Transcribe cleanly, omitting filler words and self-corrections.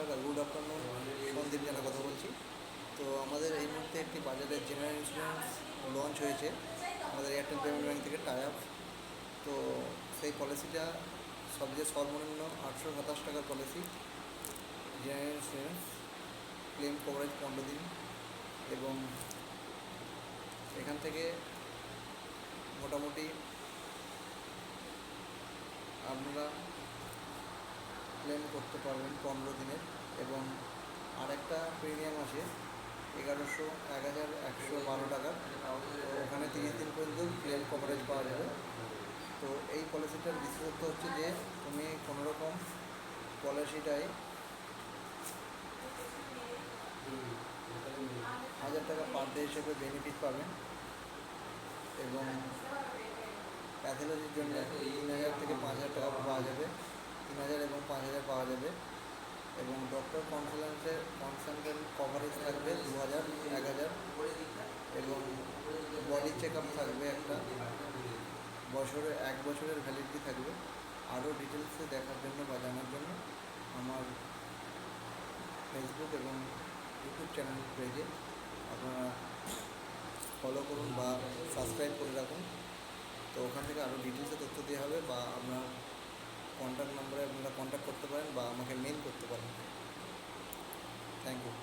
নমস্কার, good afternoon. Sandeep জানা কথা বলছি। তো আমাদের এই মুহূর্তে একটি বাজারে জেনারেল ইন্স্যুরেন্স লঞ্চ হয়েছে আমাদের এয়ারটেল পেমেন্ট ব্যাঙ্ক থেকে টাই আপ। তো সেই পলিসিটা সবচেয়ে সর্বনিম্ন 827 টাকার policy. General insurance claim coverage 15 দিন, এবং এখান থেকে মোটামুটি আপনারা ক্লেম করতে পারবেন 15 দিনের। এবং আরেকটা প্রিমিয়াম আছে 1112 টাকার। তো ওখানে 30 দিন পর্যন্ত ক্লেম কভারেজ পাওয়া যাবে। তো এই পলিসিটার বিশেষত্ব হচ্ছে যে তুমি কোনোরকম পলিসিটায় 1000 টাকা পার ডে হিসেবে বেনিফিট পাবেন, এবং প্যাথোলজির জন্য 3000 থেকে 5000 টাকা পাওয়া যাবে, 3000 এবং 5000 পাওয়া যাবে। এবং ডক্টর কনসালটেন্ট কভারেজ থাকবে 2000, 1000, এবং বডি চেক আপ থাকবে একটা বছরে, 1 বছরের ভ্যালিডিটি থাকবে। আরও ডিটেলসে দেখার জন্য বা জানার জন্য আমার ফেসবুক এবং ইউটিউব চ্যানেল পেজে আপনারা ফলো করুন বা সাবস্ক্রাইব করে রাখুন। তো ওখান থেকে আরও ডিটেলসে তথ্য দেওয়া হবে, বা আপনার কন্ট্যাক্ট নম্বরে আপনারা কন্ট্যাক্ট করতে পারেন বা আমাকে মেল করতে পারেন। Thank you.